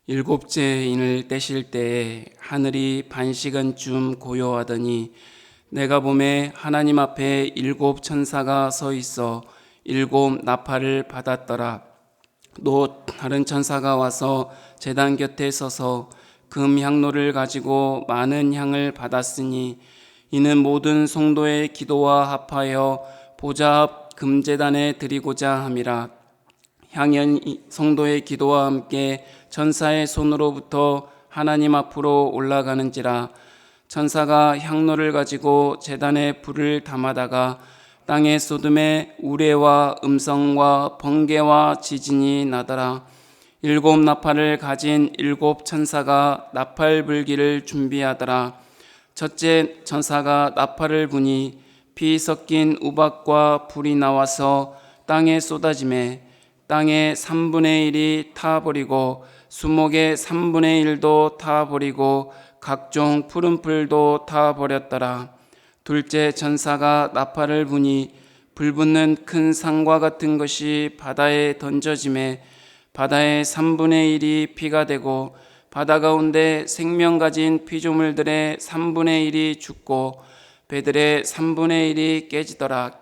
일곱째 인을 떼실 때에 하늘이 반시간쯤 고요하더니 내가 보매 하나님 앞에 일곱 천사가 서 있어 일곱 나팔을 받았더라. 또 다른 천사가 와서 제단 곁에 서서 금 향로를 가지고 많은 향을 받았으니 이는 모든 성도의 기도와 합하여 보좌 앞 금제단에 드리고자 함이라. 향연 성도의 기도와 함께 천사의 손으로부터 하나님 앞으로 올라가는지라. 천사가 향로를 가지고 제단에 불을 담아다가 땅에 쏟음에 우레와 음성과 번개와 지진이 나더라. 일곱 나팔을 가진 일곱 천사가 나팔 불기를 준비하더라. 첫째 천사가 나팔을 부니 피 섞인 우박과 불이 나와서 땅에 쏟아지매 땅의 3분의 1이 타버리고 수목의 3분의 1도 타버리고 각종 푸른 풀도 타버렸더라. 둘째 천사가 나팔을 부니 불붙는 큰 산과 같은 것이 바다에 던져지매 바다의 3분의 1이 피가 되고 바다 가운데 생명 가진 피조물들의 3분의 1이 죽고 배들의 3분의 1이 깨지더라.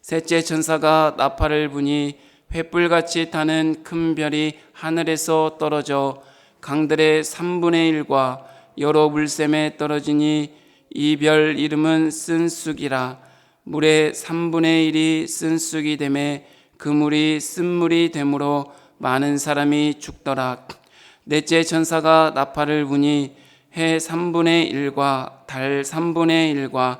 셋째 천사가 나팔을 부니 횃불같이 타는 큰 별이 하늘에서 떨어져 강들의 3분의 1과 여러 물샘에 떨어지니 이 별 이름은 쓴쑥이라. 물의 3분의 1이 쓴쑥이 되매 그 물이 쓴물이 되므로 많은 사람이 죽더라. 넷째 천사가 나팔을 부니 해 3분의 1과 달 3분의 1과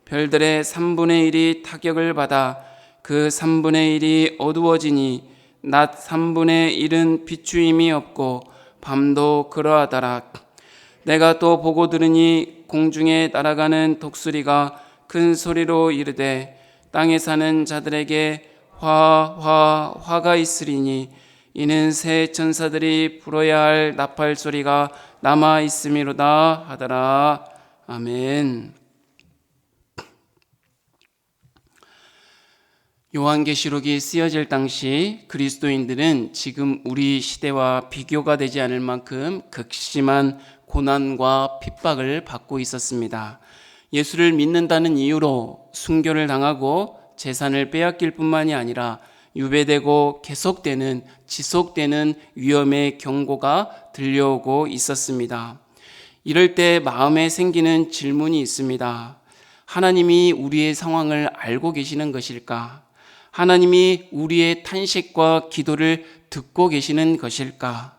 별들의 3분의 1이 타격을 받아 그 3분의 1이 어두워지니 낮 3분의 1은 비추임이 없고 밤도 그러하더라. 내가 또 보고 들으니 공중에 날아가는 독수리가 큰 소리로 이르되 땅에 사는 자들에게 화가 있으리니 이는 새 천사들이 불어야 할 나팔 소리가 남아 있음이로다 하더라. 아멘. 요한계시록이 쓰여질 당시 그리스도인들은 지금 우리 시대와 비교가 되지 않을 만큼 극심한 고난과 핍박을 받고 있었습니다. 예수를 믿는다는 이유로 순교를 당하고 재산을 빼앗길 뿐만이 아니라 유배되고 계속되는 지속되는 위험의 경고가 들려오고 있었습니다. 이럴 때 마음에 생기는 질문이 있습니다. 하나님이 우리의 상황을 알고 계시는 것일까? 하나님이 우리의 탄식과 기도를 듣고 계시는 것일까?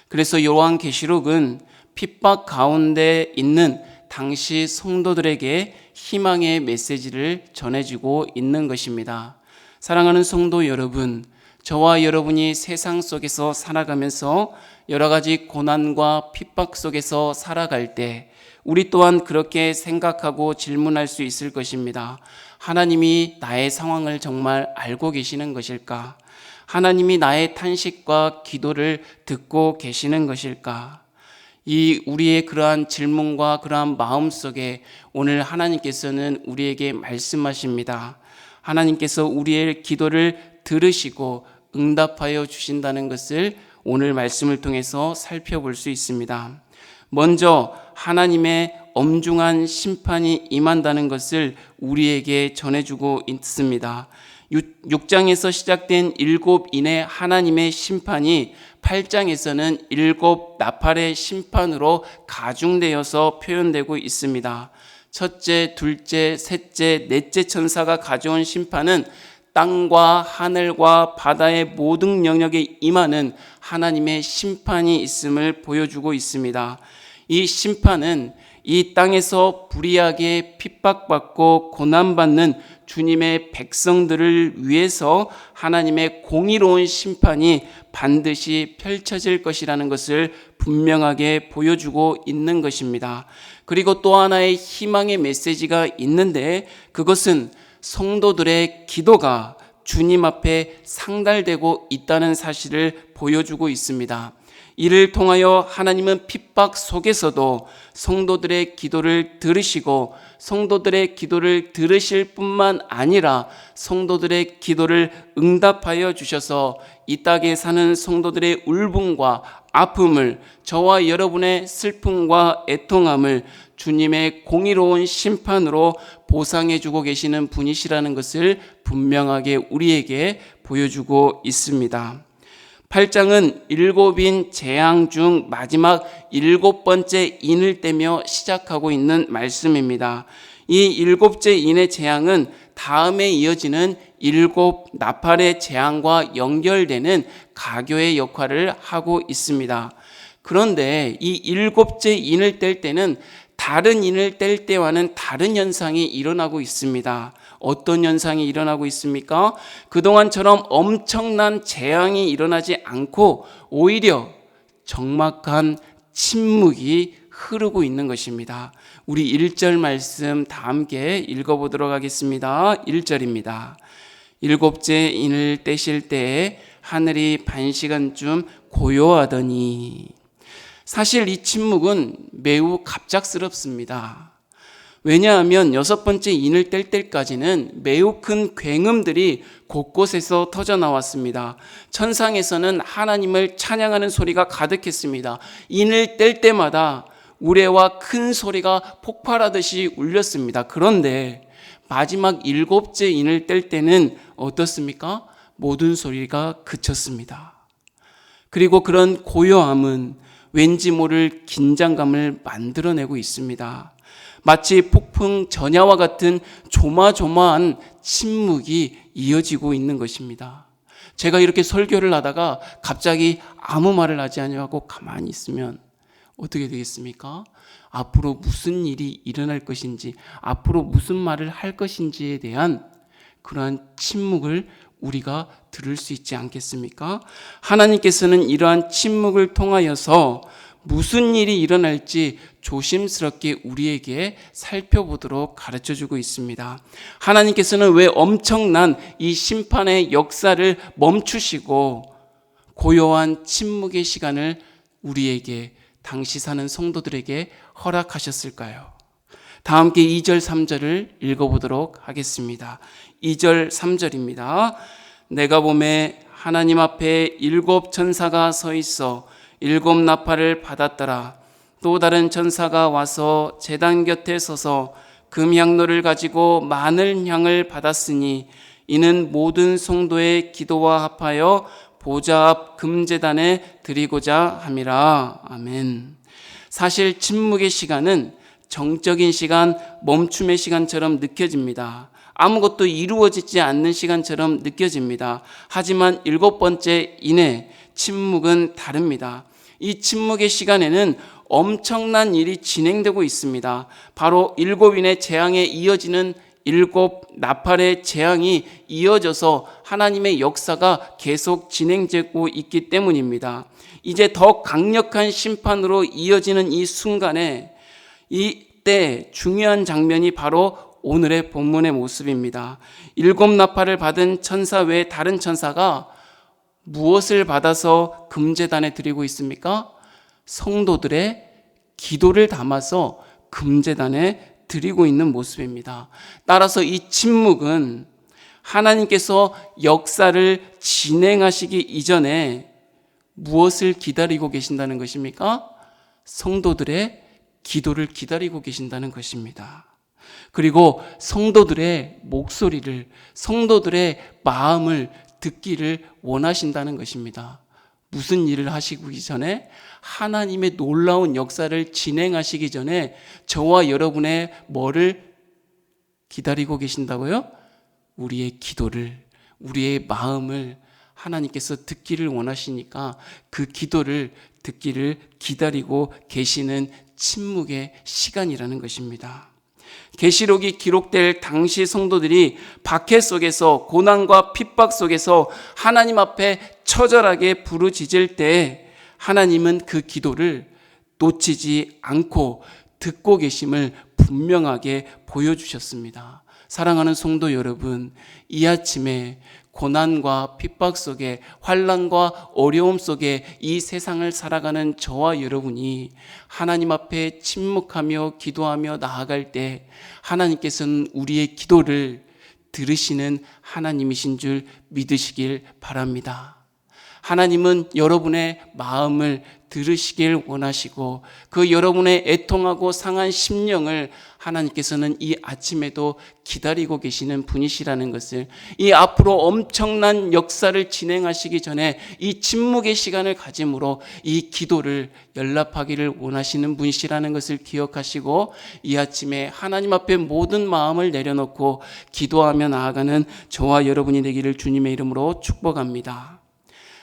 그래서 요한계시록은 핍박 가운데 있는 당시 성도들에게 희망의 메시지를 전해주고 있는 것입니다. 사랑하는 성도 여러분, 저와 여러분이 세상 속에서 살아가면서 여러 가지 고난과 핍박 속에서 살아갈 때 우리 또한 그렇게 생각하고 질문할 수 있을 것입니다. 하나님이 나의 상황을 정말 알고 계시는 것일까? 하나님이 나의 탄식과 기도를 듣고 계시는 것일까? 이 우리의 그러한 질문과 그러한 마음 속에 오늘 하나님께서는 우리에게 말씀하십니다. 하나님께서 우리의 기도를 들으시고 응답하여 주신다는 것을 오늘 말씀을 통해서 살펴볼 수 있습니다. 먼저 하나님의 엄중한 심판이 임한다는 것을 우리에게 전해주고 있습니다. 6장에서 시작된 일곱 인의 하나님의 심판이 8장에서는 일곱 나팔의 심판으로 가중되어서 표현되고 있습니다. 첫째, 둘째, 셋째, 넷째 천사가 가져온 심판은 땅과 하늘과 바다의 모든 영역에 임하는 하나님의 심판이 있음을 보여주고 있습니다. 이 심판은 이 땅에서 불의하게 핍박받고 고난받는 주님의 백성들을 위해서 하나님의 공의로운 심판이 반드시 펼쳐질 것이라는 것을 분명하게 보여주고 있는 것입니다. 그리고 또 하나의 희망의 메시지가 있는데 그것은 성도들의 기도가 주님 앞에 상달되고 있다는 사실을 보여주고 있습니다. 이를 통하여 하나님은 핍박 속에서도 성도들의 기도를 들으시고 성도들의 기도를 들으실 뿐만 아니라 성도들의 기도를 응답하여 주셔서 이 땅에 사는 성도들의 울분과 아픔을, 저와 여러분의 슬픔과 애통함을 주님의 공의로운 심판으로 보상해주고 계시는 분이시라는 것을 분명하게 우리에게 보여주고 있습니다. 8장은 일곱인 재앙 중 마지막 7번째 인을 떼며 시작하고 있는 말씀입니다. 이 7째 인의 재앙은 다음에 이어지는 7 나팔의 재앙과 연결되는 가교의 역할을 하고 있습니다. 그런데 이 7째 인을 뗄 때는 다른 인을 뗄 때와는 다른 현상이 일어나고 있습니다. 어떤 현상이 일어나고 있습니까? 그동안처럼 엄청난 재앙이 일어나지 않고 오히려 적막한 침묵이 흐르고 있는 것입니다. 우리 1절 말씀 다 함께 읽어보도록 하겠습니다. 1절입니다. 7째 인을 떼실 때에 하늘이 반시간쯤 고요하더니. 사실 이 침묵은 매우 갑작스럽습니다. 왜냐하면 6번째 인을 뗄 때까지는 매우 큰 굉음들이 곳곳에서 터져 나왔습니다. 천상에서는 하나님을 찬양하는 소리가 가득했습니다. 인을 뗄 때마다 우레와 큰 소리가 폭발하듯이 울렸습니다. 그런데 마지막 7째 인을 뗄 때는 어떻습니까? 모든 소리가 그쳤습니다. 그리고 그런 고요함은 왠지 모를 긴장감을 만들어내고 있습니다. 마치 폭풍 전야와 같은 조마조마한 침묵이 이어지고 있는 것입니다. 제가 이렇게 설교를 하다가 갑자기 아무 말을 하지 않냐고 가만히 있으면 어떻게 되겠습니까? 앞으로 무슨 일이 일어날 것인지, 앞으로 무슨 말을 할 것인지에 대한 그러한 침묵을 우리가 들을 수 있지 않겠습니까? 하나님께서는 이러한 침묵을 통하여서 무슨 일이 일어날지 조심스럽게 우리에게 살펴보도록 가르쳐주고 있습니다. 하나님께서는 왜 엄청난 이 심판의 역사를 멈추시고 고요한 침묵의 시간을 우리에게, 당시 사는 성도들에게 허락하셨을까요? 다 함께 2절 3절을 읽어보도록 하겠습니다. 2절 3절입니다. 내가 보매 하나님 앞에 7 천사가 서 있어 7 나팔을 받았더라. 또 다른 천사가 와서 제단 곁에 서서 금향로를 가지고 많은 향을 받았으니 이는 모든 성도의 기도와 합하여 보좌 앞 금제단에 드리고자 함이라. 아멘. 사실 침묵의 시간은 정적인 시간, 멈춤의 시간처럼 느껴집니다. 아무것도 이루어지지 않는 시간처럼 느껴집니다. 하지만 7번째 인의 침묵은 다릅니다. 이 침묵의 시간에는 엄청난 일이 진행되고 있습니다. 바로 7인의 재앙에 이어지는 7 나팔의 재앙이 이어져서 하나님의 역사가 계속 진행되고 있기 때문입니다. 이제 더 강력한 심판으로 이어지는 이 순간에, 이때 중요한 장면이 바로 오늘의 본문의 모습입니다. 7 나팔을 받은 천사 외에 다른 천사가 무엇을 받아서 금제단에 드리고 있습니까? 성도들의 기도를 담아서 금제단에 드리고 있는 모습입니다. 따라서 이 침묵은 하나님께서 역사를 진행하시기 이전에 무엇을 기다리고 계신다는 것입니까? 성도들의 기도를 기다리고 계신다는 것입니다. 그리고 성도들의 목소리를, 성도들의 마음을 듣기를 원하신다는 것입니다. 무슨 일을 하시기 전에, 하나님의 놀라운 역사를 진행하시기 전에 저와 여러분의 뭐를 기다리고 계신다고요? 우리의 기도를, 우리의 마음을 하나님께서 듣기를 원하시니까 그 기도를 듣기를 기다리고 계시는 침묵의 시간이라는 것입니다. 계시록이 기록될 당시 성도들이 박해 속에서, 고난과 핍박 속에서 하나님 앞에 처절하게 부르짖을 때 하나님은 그 기도를 놓치지 않고 듣고 계심을 분명하게 보여주셨습니다. 사랑하는 성도 여러분, 이 아침에 고난과 핍박 속에, 환난과 어려움 속에 이 세상을 살아가는 저와 여러분이 하나님 앞에 침묵하며 기도하며 나아갈 때 하나님께서는 우리의 기도를 들으시는 하나님이신 줄 믿으시길 바랍니다. 하나님은 여러분의 마음을 들으시길 원하시고 그 여러분의 애통하고 상한 심령을 하나님께서는 이 아침에도 기다리고 계시는 분이시라는 것을, 이 앞으로 엄청난 역사를 진행하시기 전에 이 침묵의 시간을 가짐으로 이 기도를 연락하기를 원하시는 분이시라는 것을 기억하시고 이 아침에 하나님 앞에 모든 마음을 내려놓고 기도하며 나아가는 저와 여러분이 되기를 주님의 이름으로 축복합니다.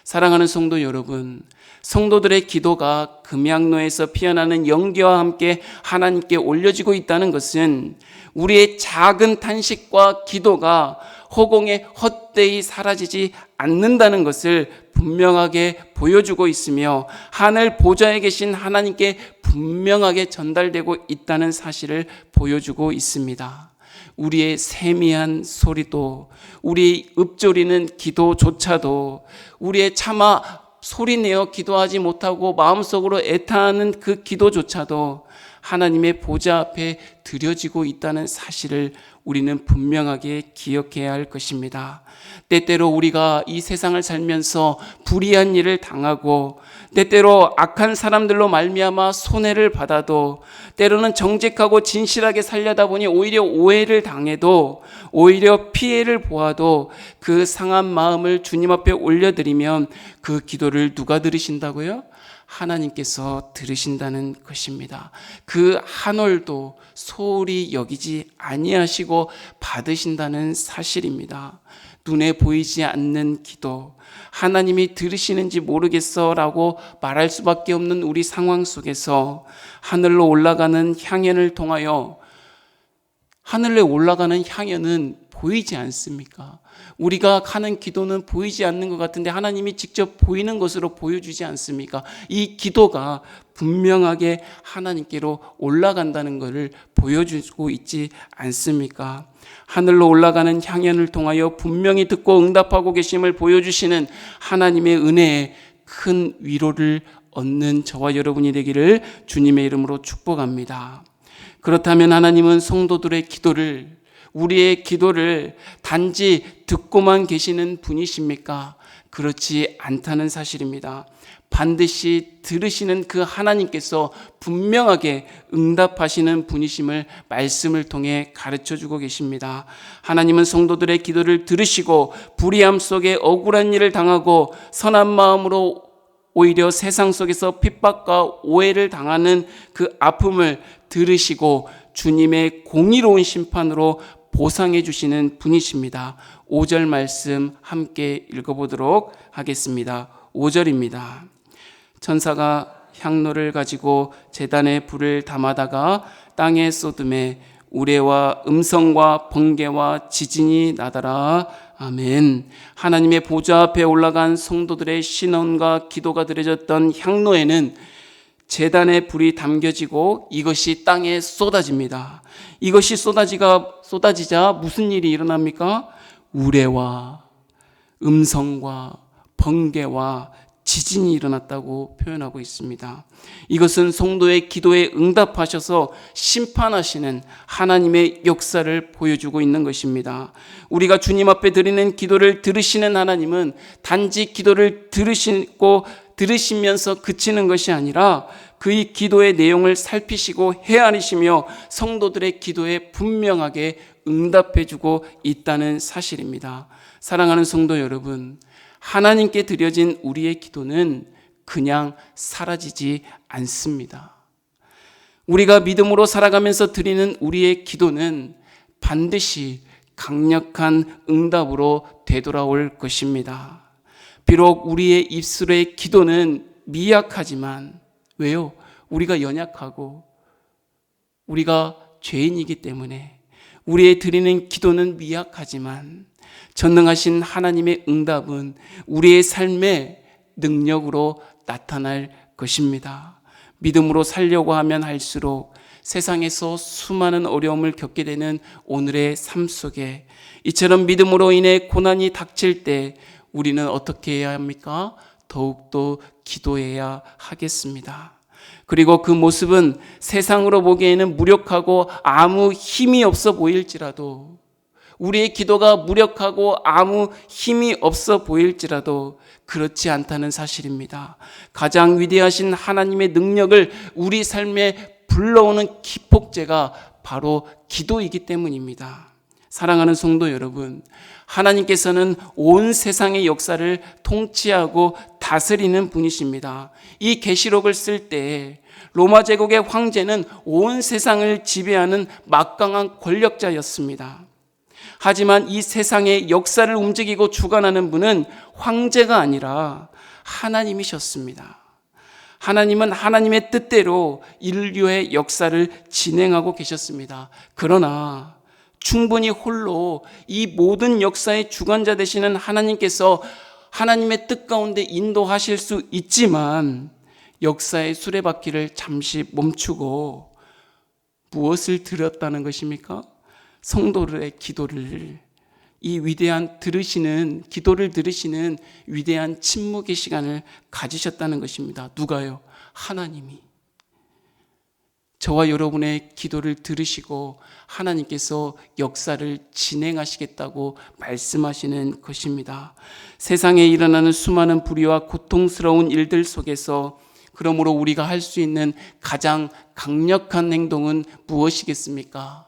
사랑하는 성도 여러분, 성도들의 기도가 금양로에서 피어나는 연기와 함께 하나님께 올려지고 있다는 것은 우리의 작은 탄식과 기도가 허공에 헛되이 사라지지 않는다는 것을 분명하게 보여주고 있으며 하늘 보좌에 계신 하나님께 분명하게 전달되고 있다는 사실을 보여주고 있습니다. 우리의 세미한 소리도, 우리의 읊조리는 기도조차도, 우리의 차마 소리내어 기도하지 못하고 마음속으로 애타하는 그 기도조차도 하나님의 보좌 앞에 드려지고 있다는 사실을 우리는 분명하게 기억해야 할 것입니다. 때때로 우리가 이 세상을 살면서 불의한 일을 당하고 때때로 악한 사람들로 말미암아 손해를 받아도 때로는 정직하고 진실하게 살려다 보니 오히려 오해를 당해도 오히려 피해를 보아도 그 상한 마음을 주님 앞에 올려드리면 그 기도를 누가 들으신다고요? 하나님께서 들으신다는 것입니다. 그 한 올도 소홀히 여기지 아니하시고 받으신다는 사실입니다. 눈에 보이지 않는 기도, 하나님이 들으시는지 모르겠어 라고 말할 수밖에 없는 우리 상황 속에서 하늘로 올라가는 향연을 통하여, 하늘에 올라가는 향연은 보이지 않습니까? 우리가 하는 기도는 보이지 않는 것 같은데 하나님이 직접 보이는 것으로 보여주지 않습니까? 이 기도가 분명하게 하나님께로 올라간다는 것을 보여주고 있지 않습니까? 하늘로 올라가는 향연을 통하여 분명히 듣고 응답하고 계심을 보여주시는 하나님의 은혜에 큰 위로를 얻는 저와 여러분이 되기를 주님의 이름으로 축복합니다. 그렇다면 하나님은 성도들의 기도를, 우리의 기도를 단지 듣고만 계시는 분이십니까? 그렇지 않다는 사실입니다. 반드시 들으시는 그 하나님께서 분명하게 응답하시는 분이심을 말씀을 통해 가르쳐주고 계십니다. 하나님은 성도들의 기도를 들으시고 불의함 속에 억울한 일을 당하고 선한 마음으로 오히려 세상 속에서 핍박과 오해를 당하는 그 아픔을 들으시고 주님의 공의로운 심판으로 보상해 주시는 분이십니다. 5절 말씀 함께 읽어보도록 하겠습니다. 5절입니다. 천사가 향로를 가지고 제단에 불을 담아다가 땅에 쏟음에 우레와 음성과 번개와 지진이 나더라. 아멘. 하나님의 보좌 앞에 올라간 성도들의 신원과 기도가 드려졌던 향로에는 제단에 불이 담겨지고 이것이 땅에 쏟아집니다. 이것이 쏟아지자 무슨 일이 일어납니까? 우레와 음성과 번개와 지진이 일어났다고 표현하고 있습니다. 이것은 성도의 기도에 응답하셔서 심판하시는 하나님의 역사를 보여주고 있는 것입니다. 우리가 주님 앞에 드리는 기도를 들으시는 하나님은 단지 기도를 들으시면서 그치는 것이 아니라 그의 기도의 내용을 살피시고 헤아리시며 성도들의 기도에 분명하게 응답해주고 있다는 사실입니다. 사랑하는 성도 여러분, 하나님께 드려진 우리의 기도는 그냥 사라지지 않습니다. 우리가 믿음으로 살아가면서 드리는 우리의 기도는 반드시 강력한 응답으로 되돌아올 것입니다. 비록 우리의 입술의 기도는 미약하지만, 왜요? 우리가 연약하고 우리가 죄인이기 때문에 우리의 드리는 기도는 미약하지만 전능하신 하나님의 응답은 우리의 삶의 능력으로 나타날 것입니다. 믿음으로 살려고 하면 할수록 세상에서 수많은 어려움을 겪게 되는 오늘의 삶 속에 이처럼 믿음으로 인해 고난이 닥칠 때 우리는 어떻게 해야 합니까? 더욱더 기도해야 하겠습니다. 그리고 그 모습은 세상으로 보기에는 무력하고 아무 힘이 없어 보일지라도 우리의 기도가 무력하고 아무 힘이 없어 보일지라도 그렇지 않다는 사실입니다. 가장 위대하신 하나님의 능력을 우리 삶에 불러오는 기폭제가 바로 기도이기 때문입니다. 사랑하는 성도 여러분, 하나님께서는 온 세상의 역사를 통치하고 다스리는 분이십니다. 이 계시록을 쓸 때 로마 제국의 황제는 온 세상을 지배하는 막강한 권력자였습니다. 하지만 이 세상의 역사를 움직이고 주관하는 분은 황제가 아니라 하나님이셨습니다. 하나님은 하나님의 뜻대로 인류의 역사를 진행하고 계셨습니다. 그러나 충분히 홀로 이 모든 역사의 주관자 되시는 하나님께서 하나님의 뜻 가운데 인도하실 수 있지만 역사의 수레바퀴를 잠시 멈추고 무엇을 드렸다는 것입니까? 성도들의 기도를, 이 위대한 기도를 들으시는 위대한 침묵의 시간을 가지셨다는 것입니다. 누가요? 하나님이. 저와 여러분의 기도를 들으시고 하나님께서 역사를 진행하시겠다고 말씀하시는 것입니다. 세상에 일어나는 수많은 불의와 고통스러운 일들 속에서 그러므로 우리가 할 수 있는 가장 강력한 행동은 무엇이겠습니까?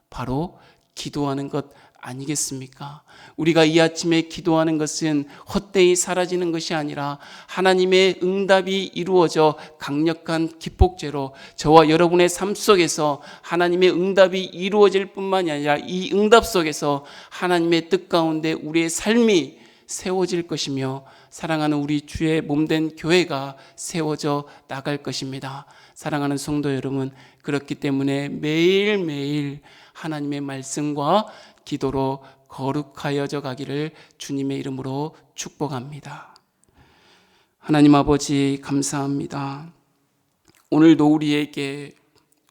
바로 기도하는 것 아니겠습니까? 우리가 이 아침에 기도하는 것은 헛되이 사라지는 것이 아니라 하나님의 응답이 이루어져 강력한 기폭제로 저와 여러분의 삶 속에서 하나님의 응답이 이루어질 뿐만이 아니라 이 응답 속에서 하나님의 뜻 가운데 우리의 삶이 세워질 것이며 사랑하는 우리 주의 몸된 교회가 세워져 나갈 것입니다. 사랑하는 성도 여러분, 그렇기 때문에 매일매일 하나님의 말씀과 기도로 거룩하여져 가기를 주님의 이름으로 축복합니다. 하나님 아버지 감사합니다. 오늘도 우리에게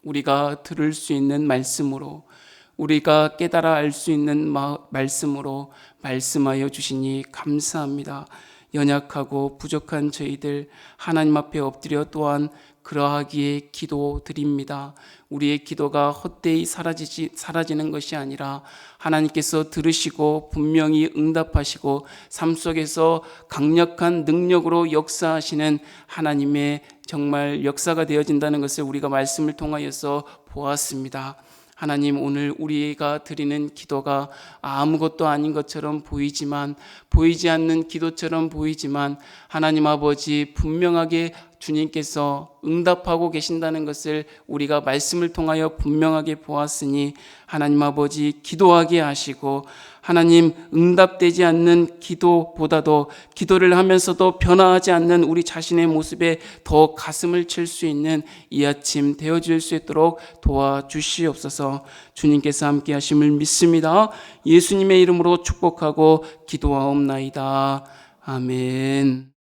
우리가 들을 수 있는 말씀으로, 우리가 깨달아 알 수 있는 말씀으로 말씀하여 주시니 감사합니다. 연약하고 부족한 저희들 하나님 앞에 엎드려 또한 그러하기에 기도드립니다. 우리의 기도가 헛되이 사라지는 것이 아니라 하나님께서 들으시고 분명히 응답하시고 삶 속에서 강력한 능력으로 역사하시는 하나님의 정말 역사가 되어진다는 것을 우리가 말씀을 통하여서 보았습니다. 하나님, 오늘 우리가 드리는 기도가 아무것도 아닌 것처럼 보이지만, 보이지 않는 기도처럼 보이지만 하나님 아버지 분명하게 주님께서 응답하고 계신다는 것을 우리가 말씀을 통하여 분명하게 보았으니 하나님 아버지 기도하게 하시고, 하나님 응답되지 않는 기도보다도 기도를 하면서도 변화하지 않는 우리 자신의 모습에 더 가슴을 칠 수 있는 이 아침 되어줄 수 있도록 도와주시옵소서. 주님께서 함께 하심을 믿습니다. 예수님의 이름으로 축복하고 기도하옵나이다. 아멘.